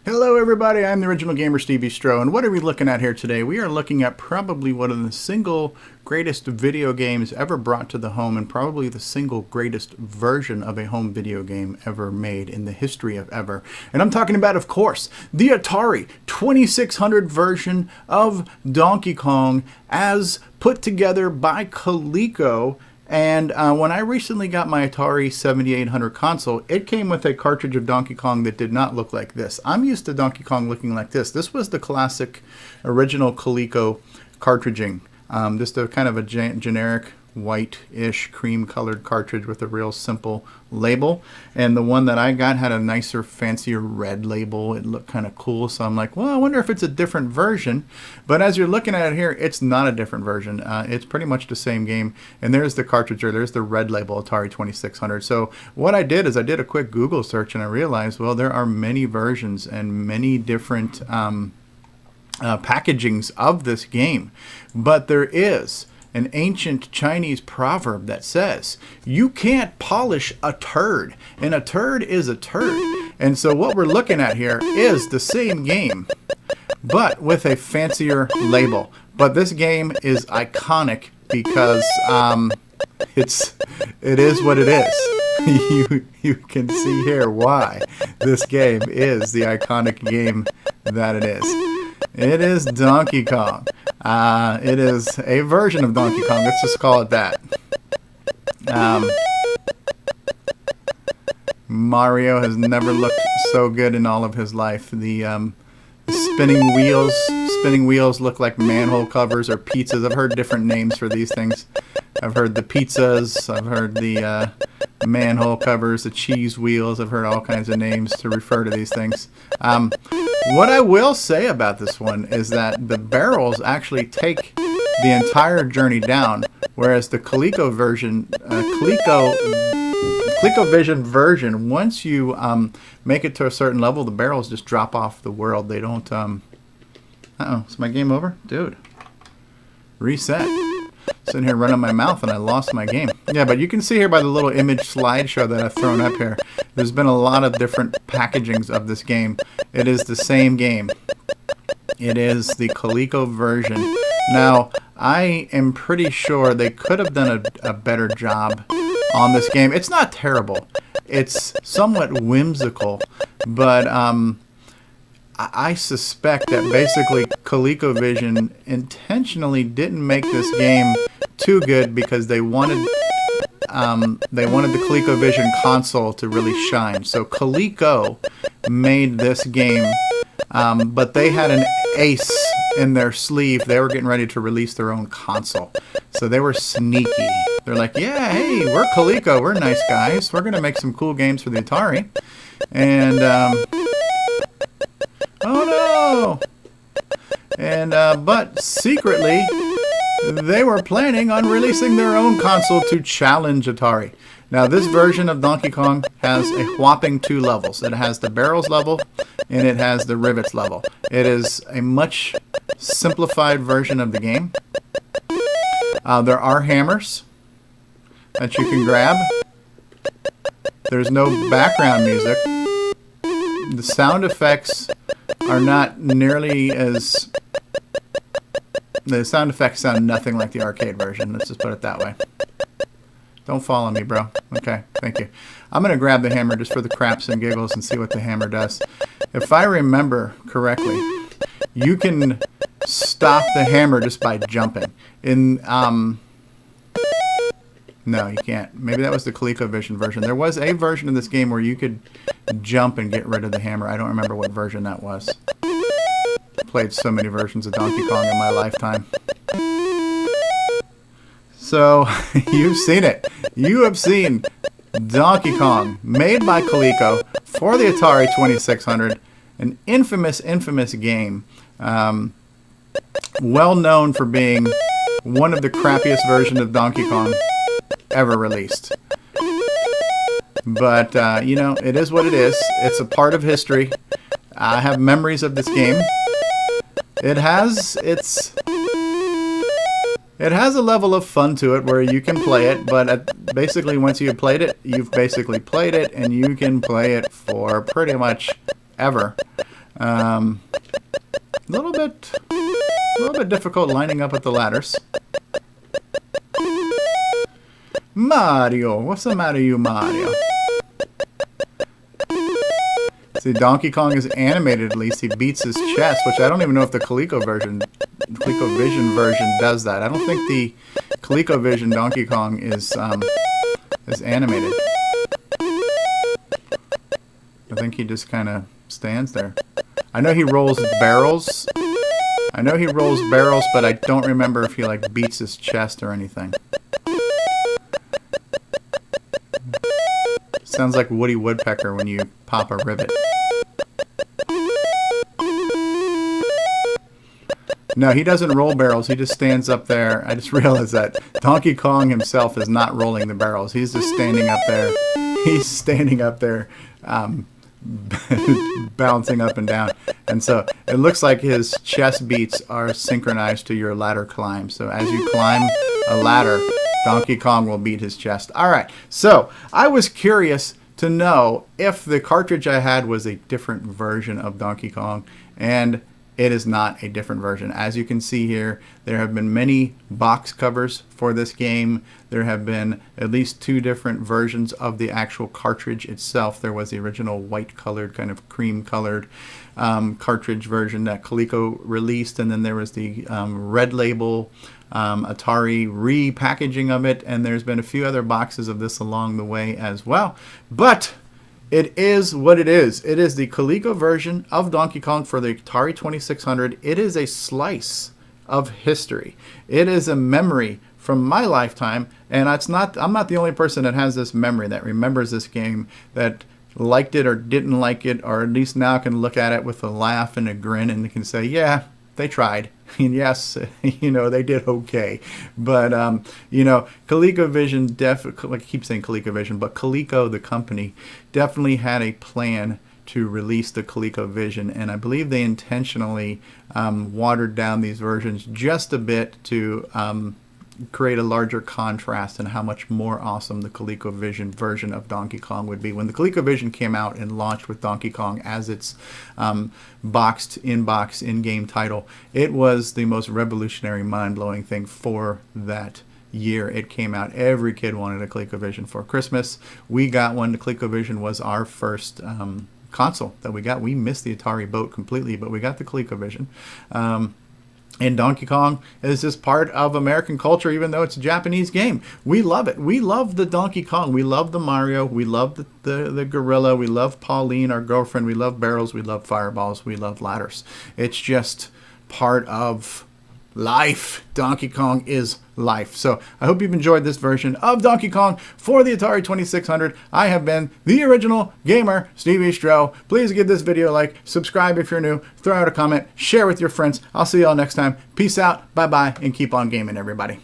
Hello everybody, I'm the original gamer ogStevieStrow, and what are we looking at here today? We are looking at probably one of the single greatest video games ever brought to the home, and probably the single greatest version of a home video game ever made in the history of ever. And I'm talking about, of course, the Atari 2600 version of Donkey Kong as put together by Coleco. And when I recently got my Atari 7800 console, it came with a cartridge of Donkey Kong that did not look like this. I'm used to Donkey Kong looking like this. This was the classic original Coleco cartridging. Just a kind of a generic white-ish cream-colored cartridge with a real simple label. And the one that I got had a nicer, fancier red label. It looked kind of cool, so I'm like, well, I wonder if it's a different version. But as you're looking at it here, it's not a different version. It's pretty much the same game. And there's the cartridge, or there's the red label Atari 2600. So what I did is I did a quick Google search, and I realized, well, there are many versions and many different packagings of this game. But there is an ancient Chinese proverb that says, you can't polish a turd, and a turd is a turd. And so what we're looking at here is the same game, but with a fancier label. But this game is iconic because it is what it is. You can see here why this game is the iconic game that it is. It is Donkey Kong. It is a version of Donkey Kong. Let's just call it that. Mario has never looked so good in all of his life. The spinning wheels look like manhole covers or pizzas. I've heard different names for these things. I've heard the pizzas. I've heard the manhole covers, the cheese wheels. I've heard all kinds of names to refer to these things. What I will say about this one is that the barrels actually take the entire journey down, whereas the ColecoVision version, once you make it to a certain level, the barrels just drop off the world. They don't. Uh-oh, is my game over? Dude, reset. Sitting here running my mouth and I lost my game. Yeah, but you can see here by the little image slideshow that I've thrown up here, there's been a lot of different packagings of this game. It is the same game. It is the Coleco version. Now, I am pretty sure they could have done a better job on this game. It's not terrible. It's somewhat whimsical, but I suspect that basically ColecoVision intentionally didn't make this game too good because they wanted the ColecoVision console to really shine. So Coleco made this game, but they had an ace in their sleeve. They were getting ready to release their own console, so they were sneaky. They're like, yeah, hey, we're Coleco, we're nice guys, we're gonna make some cool games for the Atari, and oh no! And but secretly, they were planning on releasing their own console to challenge Atari. Now, this version of Donkey Kong has a whopping 2 levels. It has the barrels level, and it has the rivets level. It is a much simplified version of the game. There are hammers that you can grab. There's no background music. The sound effects are not nearly as... The sound effects sound nothing like the arcade version. Let's just put it that way. Don't follow me, bro. Okay, thank you. I'm going to grab the hammer just for the craps and giggles and see what the hammer does. If I remember correctly, you can stop the hammer just by jumping. No, you can't. Maybe that was the ColecoVision version. There was a version of this game where you could jump and get rid of the hammer. I don't remember what version that was. Played so many versions of Donkey Kong in my lifetime. So, you've seen it. You have seen Donkey Kong, made by Coleco for the Atari 2600. An infamous game. Well known for being one of the crappiest versions of Donkey Kong ever released. But, you know, it is what it is. It's a part of history. I have memories of this game. It has a level of fun to it where you can play it, but basically once you've played it, and you can play it for pretty much ever. A little bit difficult lining up with the ladders. Mario, what's the matter, you Mario? See, Donkey Kong is animated. At least he beats his chest, which I don't even know if the ColecoVision version does that. I don't think the ColecoVision Donkey Kong is animated. I think he just kind of stands there. I know he rolls barrels. But I don't remember if he like beats his chest or anything. Sounds like Woody Woodpecker when you pop a rivet. No, he doesn't roll barrels. He just stands up there. I just realized that Donkey Kong himself is not rolling the barrels. He's just standing up there. He's standing up there, bouncing up and down. And so it looks like his chest beats are synchronized to your ladder climb. So as you climb a ladder, Donkey Kong will beat his chest. All right. So I was curious to know if the cartridge I had was a different version of Donkey Kong, and it is not a different version. As you can see here, there have been many box covers for this game. There have been at least 2 different versions of the actual cartridge itself. There was the original white-colored, kind of cream-colored cartridge version that Coleco released, and then there was the red label Atari repackaging of it, and there's been a few other boxes of this along the way as well. But it is what it is. It is the Coleco version of Donkey Kong for the Atari 2600. It is a slice of history. It is a memory from my lifetime, and I'm not the only person that has this memory, that remembers this game, that liked it or didn't like it, or at least now can look at it with a laugh and a grin and can say, yeah, they tried. And yes, you know, they did okay. But, you know, ColecoVision definitely, I keep saying ColecoVision, but Coleco, the company, definitely had a plan to release the ColecoVision. And I believe they intentionally watered down these versions just a bit to create a larger contrast in how much more awesome the ColecoVision version of Donkey Kong would be. When the ColecoVision came out and launched with Donkey Kong as its boxed in-game title, it was the most revolutionary, mind-blowing thing for that year it came out. Every kid wanted a ColecoVision for Christmas. We got one. The ColecoVision was our first console that we got. We missed the Atari boat completely, but we got the ColecoVision. And Donkey Kong is just part of American culture, even though it's a Japanese game. We love it. We love the Donkey Kong. We love the Mario. We love the gorilla. We love Pauline, our girlfriend. We love barrels. We love fireballs. We love ladders. It's just part of life. Donkey Kong is life. So I hope you've enjoyed this version of Donkey Kong for the Atari 2600. I have been the original gamer, StevieStrow. Please give this video a like, subscribe if you're new, throw out a comment, share with your friends. I'll see you all next time. Peace out, bye-bye, and keep on gaming, everybody.